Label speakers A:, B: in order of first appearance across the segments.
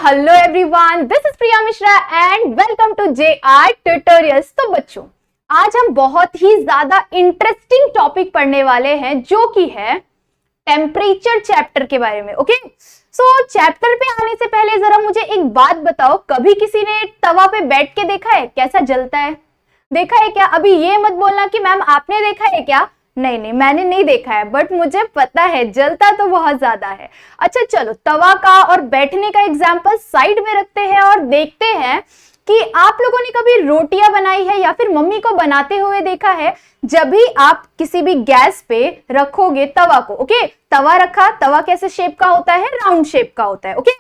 A: Hello everyone, this is Priya Mishra and welcome to JR tutorials. तो बच्चों, आज हम बहुत ही ज्यादा इंटरेस्टिंग टॉपिक पढ़ने वाले हैं जो कि है टेम्परेचर चैप्टर के बारे में। ओके, सो चैप्टर पे आने से पहले जरा मुझे एक बात बताओ, कभी किसी ने तवा पे बैठ के देखा है कैसा जलता है? देखा है क्या? अभी ये मत बोलना कि मैम आपने देखा है क्या। नहीं नहीं, मैंने नहीं देखा है, बट मुझे पता है जलता तो बहुत ज्यादा है। अच्छा चलो, तवा का और बैठने का एग्जाम्पल साइड में रखते हैं और देखते हैं कि आप लोगों ने कभी रोटियां बनाई है या फिर मम्मी को बनाते हुए देखा है। जब भी आप किसी भी गैस पे रखोगे तवा को, ओके, तवा रखा, तवा कैसे शेप का होता है? राउंड शेप का होता है, ओके,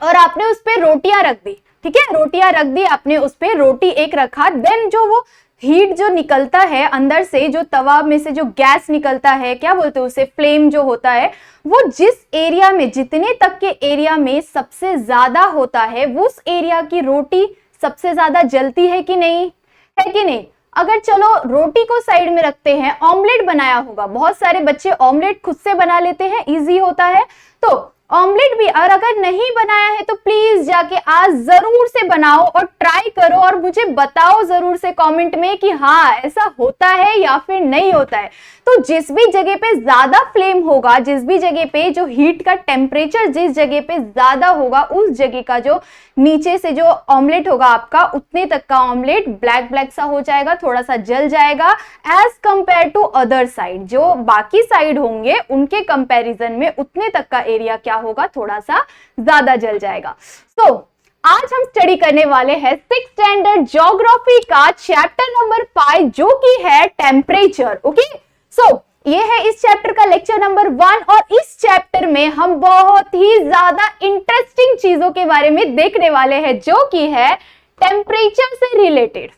A: और आपने उस पे रोटियां रख दी, ठीक है, रोटियां रख दी आपने, उस पे रोटी एक रखा, देन जो वो हीट जो निकलता है अंदर से, जो तवा में से जो गैस निकलता है, क्या बोलते हैं उसे, फ्लेम जो होता है, वो जिस एरिया में, जितने तक के एरिया में सबसे ज्यादा होता है, उस एरिया की रोटी सबसे ज्यादा जलती है कि नहीं? है कि नहीं? अगर चलो रोटी को साइड में रखते हैं, ऑमलेट बनाया होगा, बहुत सारे बच्चे ऑमलेट खुद से बना लेते हैं, इजी होता है, तो ऑमलेट भी, और अगर नहीं बनाया है तो प्लीज जाके आज जरूर से बनाओ और ट्राई करो और मुझे बताओ जरूर से कमेंट में कि हाँ ऐसा होता है या फिर नहीं होता है। तो जिस भी जगह पे ज्यादा फ्लेम होगा, जिस भी जगह पे जो हीट का टेम्परेचर जिस जगह पे ज्यादा होगा, उस जगह का जो नीचे से जो ऑमलेट होगा आपका, उतने तक का ऑमलेट ब्लैक ब्लैक सा हो जाएगा, थोड़ा सा जल जाएगा, as compare to other side, जो बाकी साइड होंगे उनके कंपैरिजन में उतने तक का एरिया क्या होगा, थोड़ा सा ज्यादा जल जाएगा। तो आज हम स्टडी करने वाले हैं 6th स्टैंडर्ड ज्योग्राफी का चैप्टर नंबर 5 जो कि है टेम्परेचर। ओके, सो ये है इस चैप्टर का लेक्चर नंबर 1 और इस चैप्टर में हम बहुत ही ज्यादा इंटरेस्टिंग चीजों के बारे में देखने वाले हैं जो कि है टेम्परेचर से रिलेटेड।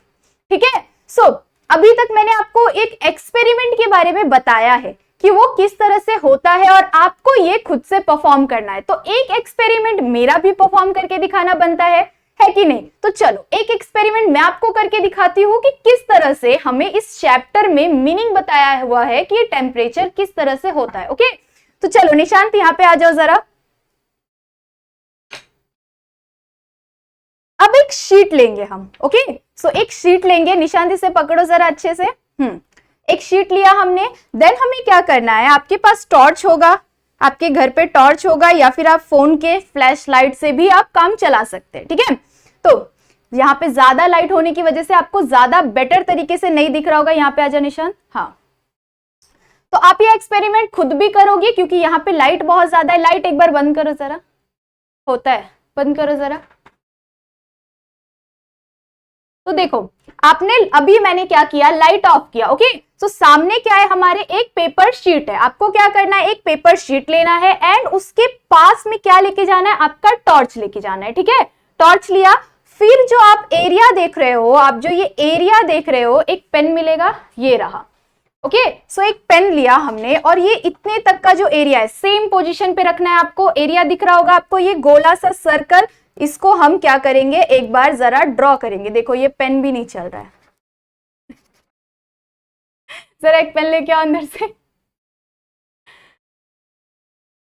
A: ठीक है, सो अभी तक मैंने आपको एक एक्सपेरिमेंट के बारे में बताया है कि वो किस तरह से होता है और आपको ये खुद से परफॉर्म करना है। तो एक एक्सपेरिमेंट मेरा भी परफॉर्म करके दिखाना बनता है कि नहीं? तो चलो एक एक्सपेरिमेंट मैं आपको करके दिखाती हूँ कि किस तरह से हमें इस चैप्टर में मीनिंग बताया हुआ है कि टेम्परेचर किस तरह से होता है। ओके, तो चलो निशांत यहाँ पे आ जाओ जरा। अब एक शीट लेंगे हम, ओके, सो एक शीट लेंगे, निशांत इसे पकड़ो जरा अच्छे से। एक शीट लिया हमने, देन हमें क्या करना है, आपके पास टॉर्च होगा, आपके घर पे टॉर्च होगा या फिर आप फोन के फ्लैश लाइट से भी आप काम चला सकते हैं। ठीक है, तो यहाँ पे ज्यादा लाइट होने की वजह से आपको ज्यादा बेटर तरीके से नहीं दिख रहा होगा। यहाँ पे आ जाओ निशांत। हाँ, तो आप ये एक्सपेरिमेंट खुद भी करोगे क्योंकि यहाँ पे लाइट बहुत ज्यादा है। लाइट एक बार बंद करो जरा, होता है, बंद करो जरा। तो देखो आपने, अभी मैंने क्या किया, लाइट ऑफ किया। ओके, तो सामने क्या है, हमारे एक पेपर शीट है। आपको क्या करना है, एक पेपर शीट लेना है एंड उसके पास में क्या लेके जाना है, आपका टॉर्च लेके जाना है। ठीक है, टॉर्च लिया, फिर जो आप एरिया देख रहे हो, आप जो ये एरिया देख रहे हो, एक पेन मिलेगा, ये रहा। ओके, सो एक पेन लिया हमने और ये इतने तक का जो एरिया है सेम पोजीशन पे रखना है आपको। एरिया दिख रहा होगा आपको, ये गोला सा सर्कल, इसको हम क्या करेंगे, एक बार जरा ड्रॉ करेंगे। देखो ये पेन भी नहीं चल रहा है, जरा एक पेन लेके आओ अंदर से।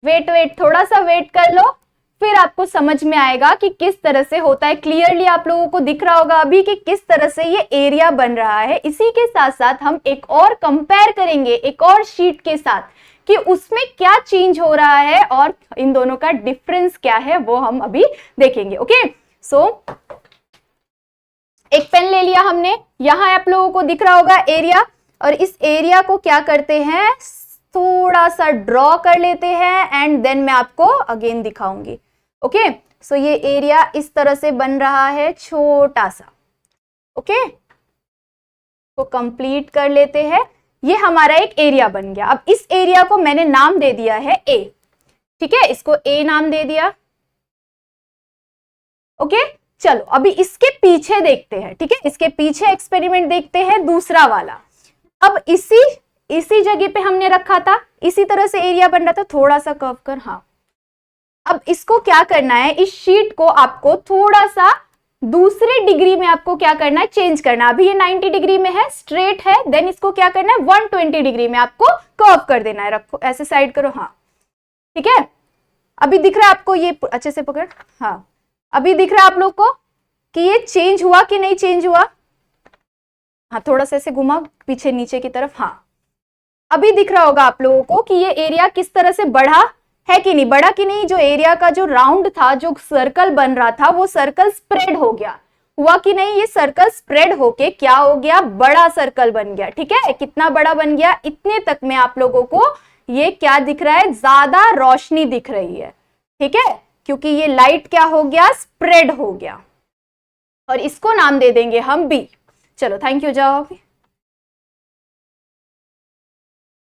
A: वेट थोड़ा सा वेट कर लो, फिर आपको समझ में आएगा कि किस तरह से होता है। क्लियरली आप लोगों को दिख रहा होगा अभी कि किस तरह से ये एरिया बन रहा है। इसी के साथ साथ हम एक और कंपेयर करेंगे एक और शीट के साथ कि उसमें क्या चेंज हो रहा है और इन दोनों का डिफरेंस क्या है, वो हम अभी देखेंगे। ओके, सो एक पेन ले लिया हमने, यहां आप लोगों को दिख रहा होगा एरिया, और इस एरिया को क्या करते हैं, थोड़ा सा ड्रॉ कर लेते हैं एंड देन मैं आपको अगेन दिखाऊंगी। ओके, सो ये एरिया इस तरह से बन रहा है, छोटा सा। ओके, तो कंप्लीट कर लेते हैं, ये हमारा एक एरिया बन गया। अब इस एरिया को मैंने नाम दे दिया है ए। ठीक है, इसको ए नाम दे दिया। ओके, चलो अभी इसके पीछे देखते हैं। ठीक है, इसके पीछे एक्सपेरिमेंट देखते हैं दूसरा वाला। अब इसी जगह पे हमने रखा था, इसी तरह से एरिया बन रहा था, थोड़ा सा कर्व कर। हाँ, अब इसको क्या करना है, इस शीट को आपको थोड़ा सा दूसरे डिग्री में आपको क्या करना है, चेंज करना। अभी ये 90 डिग्री में है, स्ट्रेट है, देन इसको क्या करना है, 120 डिग्री में आपको कर्व कर देना है। रखो ऐसे, साइड करो। हाँ, ठीक है, अभी दिख रहा है आपको ये अच्छे से पकड़, हाँ अभी दिख रहा है आप लोग को कि ये चेंज हुआ कि नहीं चेंज हुआ? हाँ थोड़ा सा ऐसे घुमा पीछे नीचे की तरफ, हाँ अभी दिख रहा होगा आप लोगों को कि ये एरिया किस तरह से बढ़ा है कि नहीं, बढ़ा कि नहीं? जो एरिया का जो राउंड था, जो सर्कल बन रहा था, वो सर्कल स्प्रेड हो गया, हुआ कि नहीं? ये सर्कल स्प्रेड होके क्या हो गया? बड़ा सर्कल बन गया। ठीक है, कितना बड़ा बन गया? इतने तक में आप लोगों को ये क्या दिख रहा है? ज्यादा रोशनी दिख रही है। ठीक है, क्योंकि ये लाइट क्या हो गया? स्प्रेड हो गया, और इसको नाम दे देंगे हम बी। चलो थैंक यू, जाओ अभी।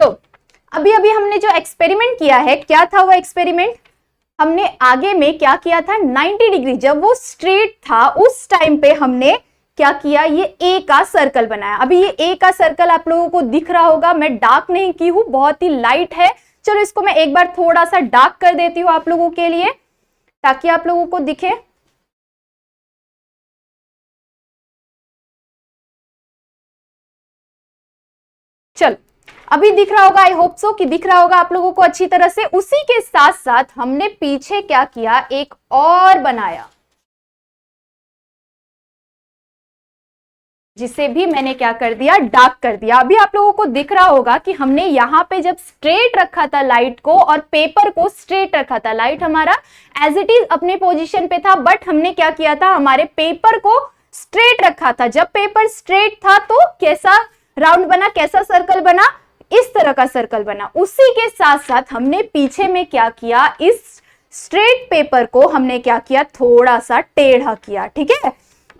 A: तो अभी अभी हमने जो एक्सपेरिमेंट किया है, क्या था वो एक्सपेरिमेंट? हमने आगे में क्या किया था? 90 डिग्री, जब वो स्ट्रेट था उस टाइम पे हमने क्या किया? ये ए का सर्कल बनाया। अभी ये ए का सर्कल आप लोगों को दिख रहा होगा, मैं डार्क नहीं की हूं, बहुत ही लाइट है। चलो इसको मैं एक बार थोड़ा सा डार्क कर देती हूँ आप लोगों के लिए, ताकि आप लोगों को दिखे। चलो अभी दिख रहा होगा, आई होप सो कि दिख रहा होगा आप लोगों को अच्छी तरह से। उसी के साथ साथ हमने पीछे क्या किया? एक और बनाया, जिसे भी मैंने क्या कर दिया? डार्क कर दिया। अभी आप लोगों को दिख रहा होगा कि हमने यहां पे जब स्ट्रेट रखा था लाइट को, और पेपर को स्ट्रेट रखा था, लाइट हमारा एज इट इज अपने पोजीशन पे था, बट हमने क्या किया था? हमारे पेपर को स्ट्रेट रखा था। जब पेपर स्ट्रेट था तो कैसा राउंड बना, कैसा सर्कल बना? इस तरह का सर्कल बना। उसी के साथ साथ हमने पीछे में क्या किया? इस स्ट्रेट पेपर को हमने क्या किया? थोड़ा सा टेढ़ा किया। ठीक है,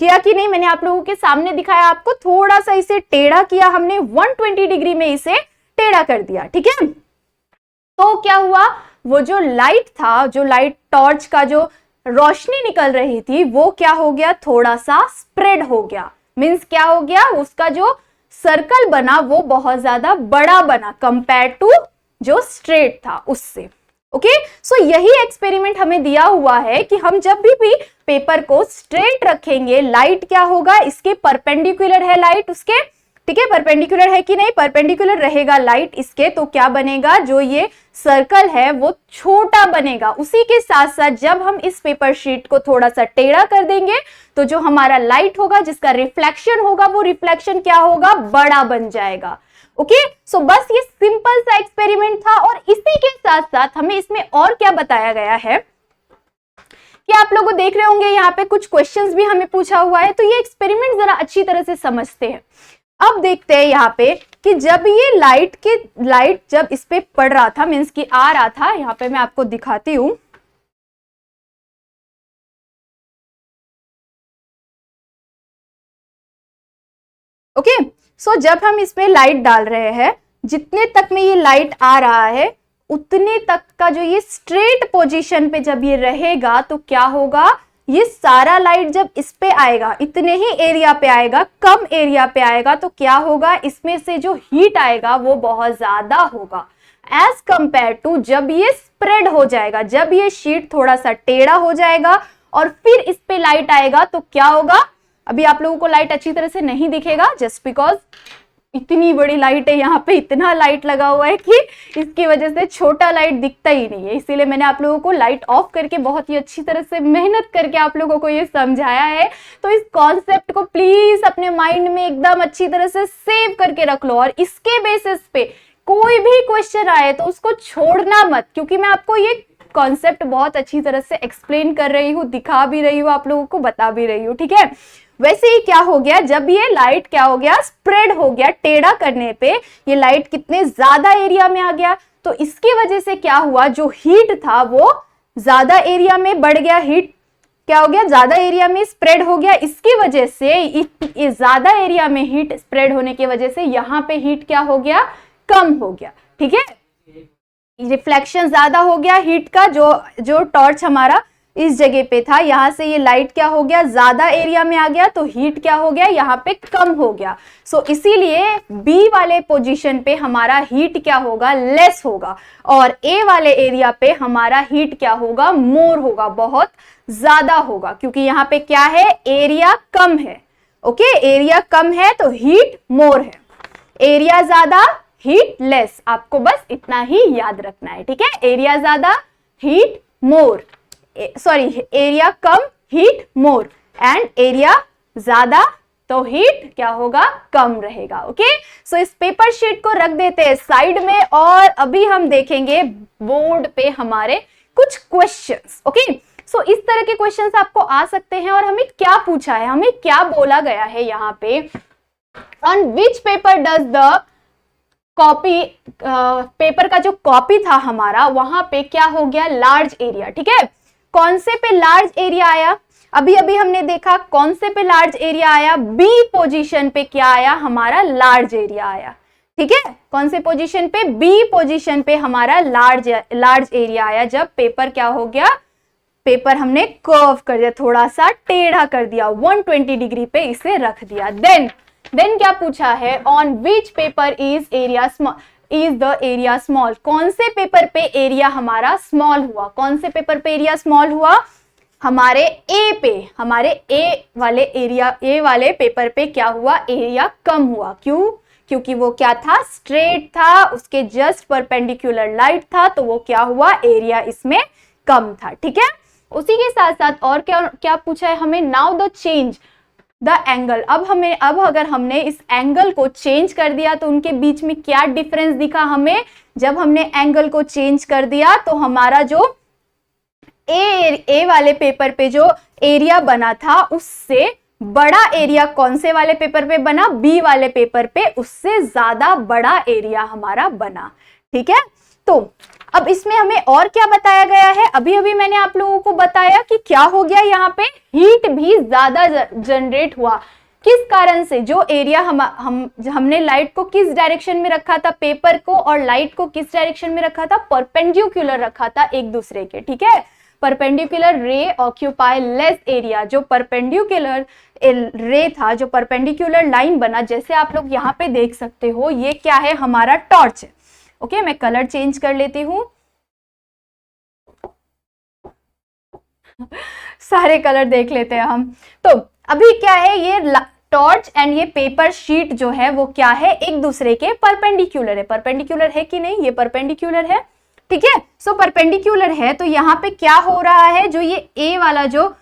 A: किया कि नहीं? मैंने आप लोगों के सामने दिखाया, आपको थोड़ा सा इसे टेढ़ा किया हमने, 120 डिग्री में इसे टेढ़ा कर दिया। ठीक है, तो क्या हुआ? वो जो लाइट था, जो लाइट टॉर्च का जो रोशनी निकल रही थी, वो क्या हो गया? थोड़ा सा स्प्रेड हो गया। मींस क्या हो गया? उसका जो सर्कल बना वो बहुत ज्यादा बड़ा बना कंपेयर टू जो स्ट्रेट था उससे। ओके, सो यही एक्सपेरिमेंट हमें दिया हुआ है कि हम जब भी पेपर को स्ट्रेट रखेंगे, लाइट क्या होगा? इसके परपेंडिकुलर है लाइट उसके। ठीक है, परपेंडिकुलर है कि नहीं? परपेंडिकुलर रहेगा लाइट इसके, तो क्या बनेगा? जो ये सर्कल है वो छोटा बनेगा। उसी के साथ साथ जब हम इस पेपर शीट को थोड़ा सा टेढ़ा कर देंगे, तो जो हमारा लाइट होगा, जिसका रिफ्लेक्शन होगा, वो रिफ्लेक्शन क्या होगा? बड़ा बन जाएगा। ओके, सो बस ये सिंपल सा एक्सपेरिमेंट था। और इसी के साथ साथ हमें इसमें और क्या बताया गया है कि आप लोग देख रहे होंगे यहाँ पे कुछ क्वेश्चंस भी हमें पूछा हुआ है, तो ये एक्सपेरिमेंट जरा अच्छी तरह से समझते हैं। अब देखते हैं यहाँ पे कि जब ये लाइट जब इस पे पड़ रहा था, मीन्स कि आ रहा था, यहाँ पे मैं आपको दिखाती हूं। ओके, सो जब हम इसमें लाइट डाल रहे हैं, जितने तक में ये लाइट आ रहा है, उतने तक का जो ये स्ट्रेट पोजीशन पे जब ये रहेगा, तो क्या होगा? ये सारा लाइट जब इस पे आएगा, इतने ही एरिया पे आएगा, कम एरिया पे आएगा, तो क्या होगा? इसमें से जो हीट आएगा वो बहुत ज्यादा होगा एज कंपेयर टू जब ये स्प्रेड हो जाएगा, जब ये शीट थोड़ा सा टेढ़ा हो जाएगा और फिर इस पे लाइट आएगा, तो क्या होगा? अभी आप लोगों को लाइट अच्छी तरह से नहीं दिखेगा, जस्ट बिकॉज इतनी बड़ी लाइट है, यहाँ पे इतना लाइट लगा हुआ है कि इसकी वजह से छोटा लाइट दिखता ही नहीं है। इसीलिए मैंने आप लोगों को लाइट ऑफ करके बहुत ही अच्छी तरह से मेहनत करके आप लोगों को ये समझाया है। तो इस कॉन्सेप्ट को प्लीज अपने माइंड में एकदम अच्छी तरह से सेव करके रख लो, और इसके बेसिस पे कोई भी क्वेश्चन आए तो उसको छोड़ना मत, क्योंकि मैं आपको ये कॉन्सेप्ट बहुत अच्छी तरह से एक्सप्लेन कर रही हूँ, दिखा भी रही हूँ, आप लोगों को बता भी रही हूँ। ठीक है, वैसे ही क्या हो गया? जब ये लाइट क्या हो गया? स्प्रेड हो गया, टेढ़ा करने पे ये लाइट कितने ज्यादा एरिया में आ गया, तो इसकी वजह से क्या हुआ? जो हीट था वो ज्यादा एरिया में बढ़ गया, हीट क्या हो गया? ज्यादा एरिया में स्प्रेड हो गया। इसकी वजह से ज्यादा एरिया में हीट स्प्रेड होने की वजह से यहाँ पे हीट क्या हो गया? कम हो गया। ठीक है, रिफ्लेक्शन ज्यादा हो गया हीट का, जो टॉर्च हमारा इस जगह पे था, यहां से ये लाइट क्या हो गया? ज्यादा एरिया में आ गया, तो हीट क्या हो गया? यहाँ पे कम हो गया। सो इसीलिए बी वाले पोजीशन पे हमारा हीट क्या होगा? लेस होगा, और ए वाले एरिया पे हमारा हीट क्या होगा? मोर होगा, बहुत ज्यादा होगा, क्योंकि यहाँ पे क्या है? एरिया कम है। ओके, एरिया कम है तो हीट मोर है, एरिया ज्यादा हीट लेस। आपको बस इतना ही याद रखना है। ठीक है, एरिया ज्यादा heat more, sorry area come heat more, and area ज्यादा तो हीट क्या होगा, कम रहेगा। ओके, सो इस पेपर शीट को रख देते हैं साइड में और अभी हम देखेंगे बोर्ड पे हमारे कुछ क्वेश्चंस। ओके, सो इस तरह के क्वेश्चंस आपको आ सकते हैं और हमें क्या पूछा है, हमें क्या बोला गया है यहाँ पे, on which paper does the copy, paper का जो कॉपी था हमारा वहां पे क्या हो गया, लार्ज एरिया। ठीक है, कौन से पे लार्ज एरिया आया, अभी अभी हमने देखा कौन से पे लार्ज एरिया आया, बी पोजीशन पे क्या आया, हमारा लार्ज एरिया आया। ठीक है, कौन से पोजीशन पे, बी पोजीशन पे हमारा लार्ज एरिया आया जब पेपर क्या हो गया, पेपर हमने कर्व कर दिया, थोड़ा सा टेढ़ा कर दिया, 120 डिग्री पे इसे रख दिया। देन क्या पूछा है, on which paper is the area small, कौन से पेपर पे एरिया हमारा स्मॉल हुआ, कौन से पेपर पे एरिया स्मॉल हुआ, हमारे ए पे, हमारे ए वाले पेपर पे क्या हुआ, एरिया कम हुआ। क्यों, क्योंकि वो क्या था, स्ट्रेट था, उसके जस्ट परपेंडिकुलर लाइट था, तो वो क्या हुआ, एरिया इसमें कम था। ठीक है, उसी के साथ साथ और क्या पूछा है हमें, now the change the angle, अब अगर हमने इस एंगल को चेंज कर दिया तो उनके बीच में क्या डिफरेंस दिखा हमें, जब हमने एंगल को चेंज कर दिया तो हमारा जो ए वाले पेपर पे जो एरिया बना था उससे बड़ा एरिया कौन से वाले पेपर पे बना, बी वाले पेपर पे उससे ज्यादा बड़ा एरिया हमारा बना। ठीक है, तो अब इसमें हमें और क्या बताया गया है, अभी अभी मैंने आप लोगों को बताया कि क्या हो गया, यहाँ पे हीट भी ज्यादा जनरेट हुआ। किस कारण से, जो एरिया हमने लाइट को किस डायरेक्शन में रखा था, पेपर को और लाइट को किस डायरेक्शन में रखा था, परपेंडिकुलर रखा था एक दूसरे के। ठीक है, परपेंडिकुलर रे ऑक्यूपाई लेस एरिया, जो परपेंडिकुलर रे था, जो परपेंडिकुलर लाइन बना, जैसे आप लोग यहाँ पे देख सकते हो, ये क्या है, हमारा टॉर्च है। ओके, मैं कलर चेंज कर लेती हूं, सारे कलर देख लेते हैं हम। तो अभी क्या है, ये टॉर्च एंड ये पेपर शीट जो है वो क्या है, एक दूसरे के परपेंडिकुलर है। परपेंडिकुलर है कि नहीं, ये परपेंडिकुलर है। ठीक है, सो परपेंडिकुलर है, तो यहाँ पे क्या हो रहा है, जो ये ए वाला जो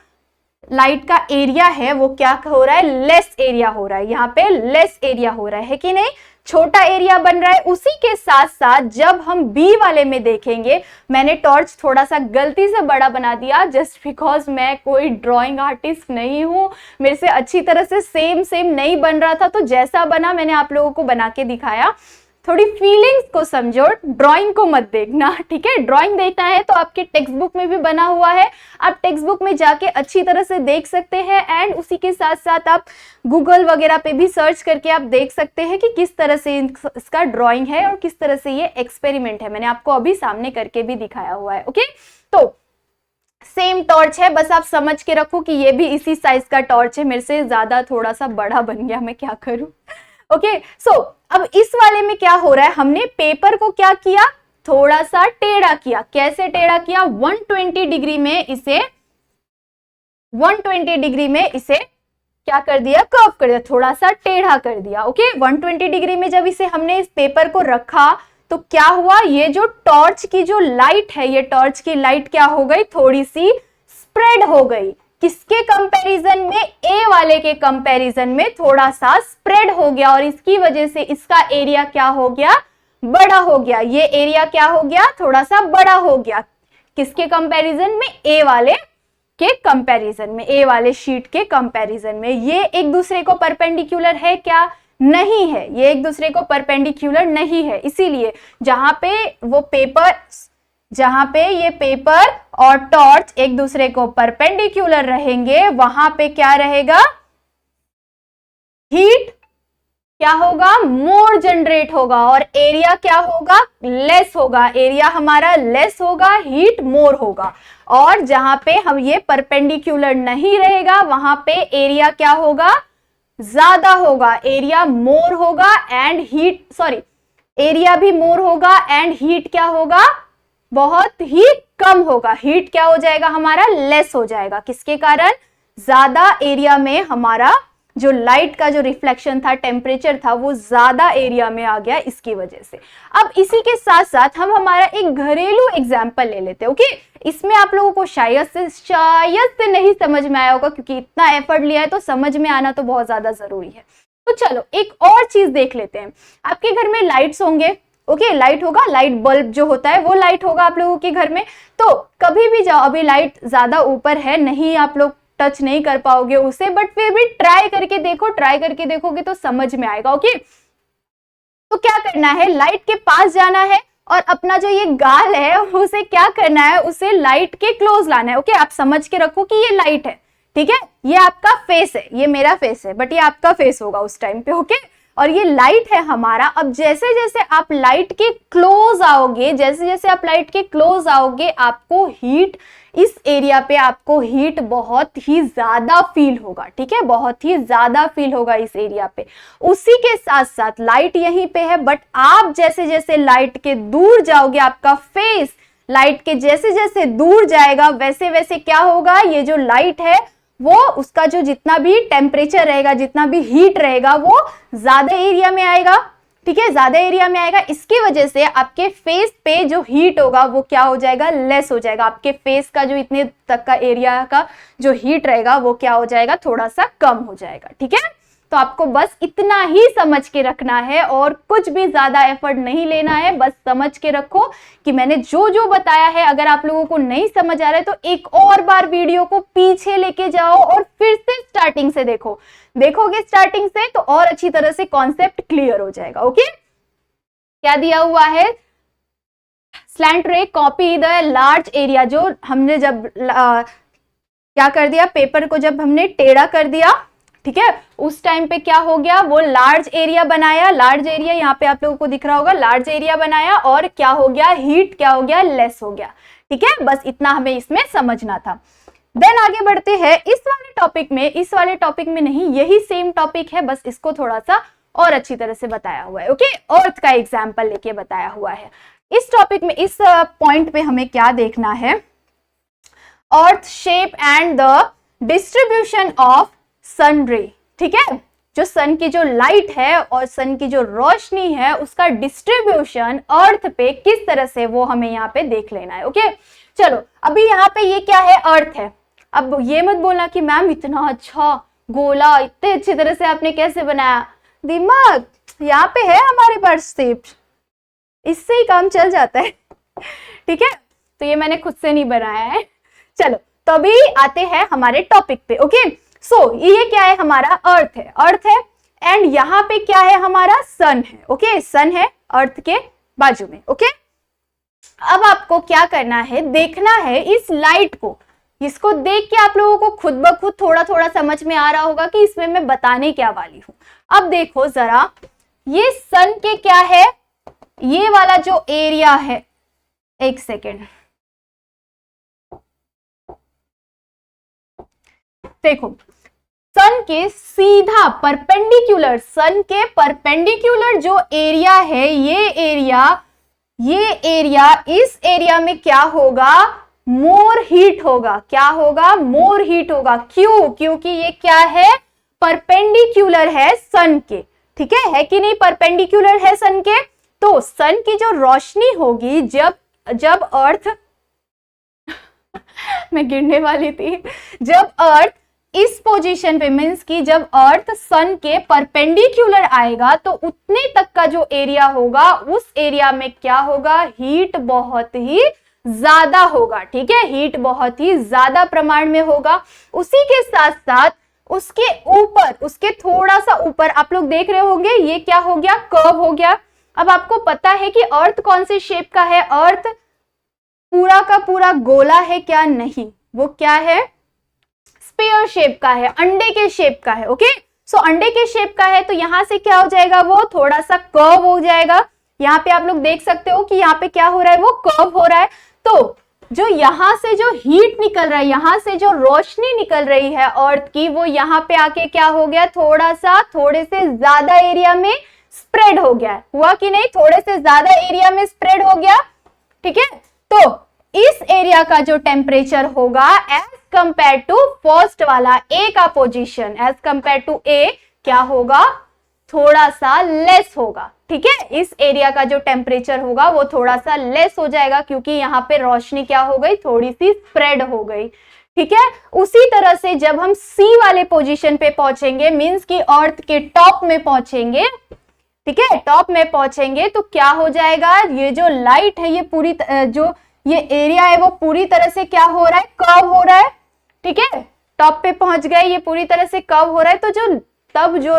A: लाइट का एरिया है वो क्या हो रहा है, लेस एरिया हो रहा है, यहाँ पे लेस एरिया हो रहा है कि नहीं, छोटा एरिया बन रहा है। उसी के साथ साथ जब हम बी वाले में देखेंगे, मैंने टॉर्च थोड़ा सा गलती से बड़ा बना दिया जस्ट बिकॉज मैं कोई ड्राइंग आर्टिस्ट नहीं हूं, मेरे से अच्छी तरह से सेम नहीं बन रहा था, तो जैसा बना मैंने आप लोगों को बना के दिखाया। थोड़ी फीलिंग्स को समझो, ड्राइंग को मत देखना। ठीक है, ड्राइंग देखना है तो आपके टेक्स्ट बुक में भी बना हुआ है, आप टेक्स्ट बुक में जाके अच्छी तरह से देख सकते हैं, एंड उसी के साथ साथ आप गूगल वगैरह पे भी सर्च करके आप देख सकते हैं कि किस तरह से इसका ड्राइंग है और किस तरह से ये एक्सपेरिमेंट है, मैंने आपको अभी सामने करके भी दिखाया हुआ है। ओके, तो सेम टॉर्च है, बस आप समझ के रखो कि ये भी इसी साइज का टॉर्च है, मेरे से ज्यादा थोड़ा सा बड़ा बन गया, मैं क्या करूं। ओके, सो अब इस वाले में क्या हो रहा है, हमने पेपर को क्या किया, थोड़ा सा टेढ़ा किया। कैसे टेढ़ा किया, 120 डिग्री में इसे क्या कर दिया, कर्व कर दिया, थोड़ा सा टेढ़ा कर दिया। ओके, 120 डिग्री में जब इसे हमने इस पेपर को रखा तो क्या हुआ, ये जो टॉर्च की जो लाइट है, ये टॉर्च की लाइट क्या हो गई, थोड़ी सी स्प्रेड हो गई। किसके कंपैरिजन में, ए वाले के कंपैरिजन में थोड़ा सा स्प्रेड हो गया, और इसकी वजह से इसका एरिया क्या हो गया, बड़ा हो गया। ये एरिया क्या हो गया, थोड़ा सा बड़ा हो गया। किसके कंपैरिजन में, ए वाले के कंपैरिजन में, ए वाले शीट के कंपैरिजन में। ये एक दूसरे को परपेंडिकुलर है क्या, नहीं है, ये एक दूसरे को परपेंडिकुलर नहीं है। इसीलिए जहां पे ये पेपर और टॉर्च एक दूसरे को परपेंडिकुलर रहेंगे, वहां पे क्या रहेगा, हीट क्या होगा, मोर जनरेट होगा, और एरिया क्या होगा, लेस होगा। एरिया हमारा लेस होगा, हीट मोर होगा। और जहां पे हम ये परपेंडिकुलर नहीं रहेगा, वहां पे एरिया क्या होगा, ज्यादा होगा, एरिया मोर होगा, एंड एरिया भी मोर होगा, एंड हीट क्या होगा, बहुत ही कम होगा। हीट क्या हो जाएगा, हमारा लेस हो जाएगा। किसके कारण, ज्यादा एरिया में हमारा जो लाइट का जो रिफ्लेक्शन था, टेम्परेचर था, वो ज्यादा एरिया में आ गया इसकी वजह से। अब इसी के साथ साथ हम हमारा एक घरेलू एग्जाम्पल ले लेते हैं। ओके, इसमें आप लोगों को शायद से नहीं समझ में आया होगा, क्योंकि इतना एफर्ट लिया है तो समझ में आना तो बहुत ज्यादा जरूरी है। तो चलो एक और चीज देख लेते हैं। आपके घर में लाइट्स होंगे, ओके, लाइट होगा, लाइट बल्ब जो होता है वो लाइट होगा आप लोगों के घर में। तो कभी भी जाओ, अभी लाइट ज्यादा ऊपर है, नहीं आप लोग टच नहीं कर पाओगे उसे, बट फिर भी ट्राई करके देखो, ट्राई करके देखोगे तो समझ में आएगा। ओके, तो क्या करना है, लाइट के पास जाना है और अपना जो ये गाल है उसे क्या करना है, उसे लाइट के क्लोज लाना है। ओके, आप समझ के रखो कि ये लाइट है, ठीक है, ये आपका फेस है, ये मेरा फेस है, बट ये आपका फेस होगा उस टाइम पे। ओके, और ये लाइट है हमारा। अब जैसे जैसे आप लाइट के क्लोज आओगे, जैसे जैसे आप लाइट के क्लोज आओगे, आपको हीट, इस एरिया पे आपको हीट बहुत ही ज्यादा फील होगा, ठीक है, बहुत ही ज्यादा फील होगा इस एरिया पे। उसी के साथ साथ लाइट यहीं पे है, बट आप जैसे जैसे लाइट के दूर जाओगे, आपका फेस लाइट के जैसे जैसे दूर जाएगा, वैसे वैसे क्या होगा, ये जो लाइट है वो, उसका जो जितना भी टेम्परेचर रहेगा, जितना भी हीट रहेगा, वो ज्यादा एरिया में आएगा, ठीक है, ज्यादा एरिया में आएगा। इसकी वजह से आपके फेस पे जो हीट होगा वो क्या हो जाएगा, लेस हो जाएगा। आपके फेस का जो इतने तक का एरिया का जो हीट रहेगा वो क्या हो जाएगा, थोड़ा सा कम हो जाएगा, ठीक है। तो आपको बस इतना ही समझ के रखना है और कुछ भी ज्यादा एफर्ट नहीं लेना है, बस समझ के रखो कि मैंने जो जो बताया है। अगर आप लोगों को नहीं समझ आ रहा है तो एक और बार वीडियो को पीछे लेके जाओ और फिर से स्टार्टिंग से देखोगे स्टार्टिंग से तो और अच्छी तरह से कॉन्सेप्ट क्लियर हो जाएगा। ओके, क्या दिया हुआ है, स्लैंट रे कॉपी द लार्ज एरिया। जो हमने जब क्या कर दिया, पेपर को जब हमने टेढ़ा कर दिया, ठीक है, उस टाइम पे क्या हो गया, वो लार्ज एरिया बनाया, लार्ज एरिया यहाँ पे आप लोगों को दिख रहा होगा, लार्ज एरिया बनाया और क्या हो गया, हीट क्या हो गया, लेस हो गया, ठीक है। बस इतना हमें इसमें समझना था। देन आगे बढ़ते हैं इस वाले टॉपिक में नहीं, यही सेम टॉपिक है, बस इसको थोड़ा सा और अच्छी तरह से बताया हुआ है। ओके, अर्थ का एग्जाम्पल लेके बताया हुआ है। इस टॉपिक में, इस पॉइंट पे हमें क्या देखना है, earth shape and the distribution of sun ray, ठीक है, जो सन की जो लाइट है और सन की जो रोशनी है उसका डिस्ट्रीब्यूशन अर्थ पे किस तरह से, वो हमें यहाँ पे देख लेना है। ओके, चलो अभी यहाँ पे ये क्या है, अर्थ है। अब ये मत बोलना कि मैम इतना अच्छा गोला इतने अच्छी तरह से आपने कैसे बनाया, दिमाग यहाँ पे है हमारे पास स्टेप, इससे ही काम चल जाता है, ठीक है। तो ये मैंने खुद से नहीं बनाया है। चलो तो अभी आते हैं हमारे टॉपिक पे। ओके, सो ये क्या है, हमारा अर्थ है एंड यहाँ पे क्या है, हमारा सन है। ओके, सन है अर्थ के बाजू में। ओके, अब आपको क्या करना है, देखना है इस लाइट को, इसको देख के आप लोगों को खुद ब खुद थोड़ा थोड़ा समझ में आ रहा होगा कि इसमें मैं बताने क्या वाली हूं। अब देखो जरा, ये सन के क्या है, ये वाला जो एरिया है, एक सेकेंड, देखो सन के सीधा परपेंडिकुलर, सन के परपेंडिकुलर जो एरिया है, ये एरिया इस एरिया में क्या होगा, मोर हीट होगा। क्या होगा, मोर हीट होगा। क्यों, क्योंकि ये क्या है, परपेंडिकुलर है सन के, ठीक है कि नहीं, परपेंडिकुलर है सन के। तो सन की जो रोशनी होगी, जब अर्थ मैं गिरने वाली थी, जब अर्थ इस पोजीशन पे, मीन्स कि जब अर्थ सन के परपेंडिकुलर आएगा तो उतने तक का जो एरिया होगा, उस एरिया में क्या होगा, हीट बहुत ही ज्यादा होगा, ठीक है, हीट बहुत ही ज्यादा प्रमाण में होगा। उसी के साथ साथ उसके ऊपर, उसके थोड़ा सा ऊपर आप लोग देख रहे होंगे, ये क्या हो गया, कर्व हो गया। अब आपको पता है कि अर्थ कौन से शेप का है, अर्थ पूरा का पूरा गोला है क्या, नहीं, वो क्या है, स्फीयर शेप का है, अंडे के शेप का है। ओके, सो अंडे के शेप का है, तो यहां से क्या हो जाएगा, वो थोड़ा सा कर्व हो जाएगा। यहाँ पे आप लोग देख सकते हो कि यहाँ पे क्या हो रहा है, वो कर्व हो रहा है। तो जो यहां से जो हीट निकल रहा है, यहां से जो रोशनी निकल रही है अर्थ की, वो यहाँ पे आके क्या हो गया, थोड़े से ज्यादा एरिया में स्प्रेड हो गया। हुआ कि नहीं, थोड़े से ज्यादा एरिया में स्प्रेड हो गया, ठीक है। तो इस एरिया का जो टेम्परेचर होगा एज कंपेयर टू फर्स्ट वाला ए का पोजीशन, एज कंपेयर टू ए क्या होगा, थोड़ा सा लेस होगा। ठीक है, इस एरिया का जो टेम्परेचर होगा वो थोड़ा सा लेस हो जाएगा क्योंकि यहाँ पे रोशनी क्या हो गई, थोड़ी सी स्प्रेड हो गई। ठीक है, उसी तरह से जब हम सी वाले पोजीशन पे पहुंचेंगे, मींस कि अर्थ के टॉप में पहुंचेंगे, ठीक है, टॉप में पहुंचेंगे तो क्या हो जाएगा, ये जो लाइट है ये पूरी जो ये एरिया है वो पूरी तरह से क्या हो रहा है, कर्व हो रहा है। ठीक है, टॉप पे पहुंच गए, ये पूरी तरह से कर्व हो रहा है। तो जो तब जो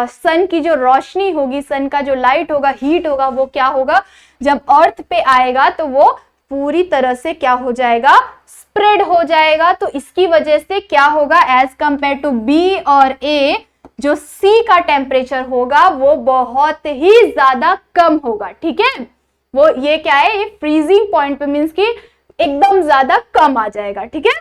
A: सन की जो रोशनी होगी, सन का जो लाइट होगा, हीट होगा, वो क्या होगा, जब अर्थ पे आएगा तो वो पूरी तरह से क्या हो जाएगा, स्प्रेड हो जाएगा। तो इसकी वजह से क्या होगा, एज कंपेयर टू बी और ए, जो सी का टेम्परेचर होगा वो बहुत ही ज्यादा कम होगा। ठीक है, वो ये क्या है, ये फ्रीजिंग पॉइंट पे, मीन्स कि एकदम ज्यादा कम आ जाएगा। ठीक है,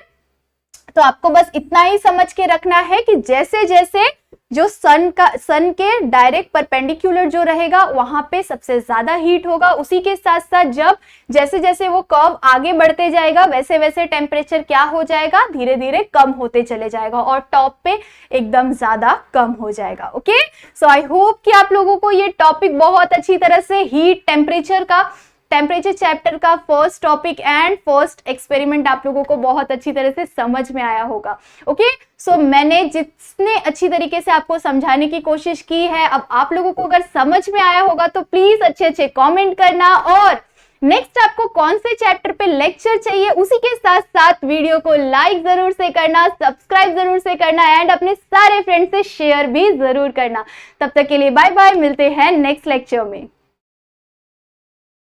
A: तो आपको बस इतना ही समझ के रखना है कि जैसे जैसे जो सन के डायरेक्ट परपेंडिकुलर जो रहेगा वहां पे सबसे ज्यादा हीट होगा, उसी के साथ साथ जब जैसे जैसे वो कर्व आगे बढ़ते जाएगा वैसे वैसे टेम्परेचर क्या हो जाएगा, धीरे धीरे कम होते चले जाएगा और टॉप पे एकदम ज्यादा कम हो जाएगा। ओके, सो आई होप कि आप लोगों को ये टॉपिक बहुत अच्छी तरह से हीट टेम्परेचर चैप्टर का first topic and first experiment आप लोगों को बहुत अच्छी तरह से समझ में आया होगा। ओके, सो मैंने जितने अच्छी तरीके से आपको समझाने की कोशिश की है, अब आप लोगों को अगर समझ में आया होगा तो प्लीज अच्छे अच्छे कमेंट करना, और नेक्स्ट आपको कौन से चैप्टर पे लेक्चर चाहिए उसी के साथ साथ वीडियो को लाइक जरूर से करना, सब्सक्राइब जरूर से करना एंड अपने सारे फ्रेंड्स से शेयर भी जरूर करना। तब तक के लिए बाय बाय, मिलते हैं नेक्स्ट लेक्चर में।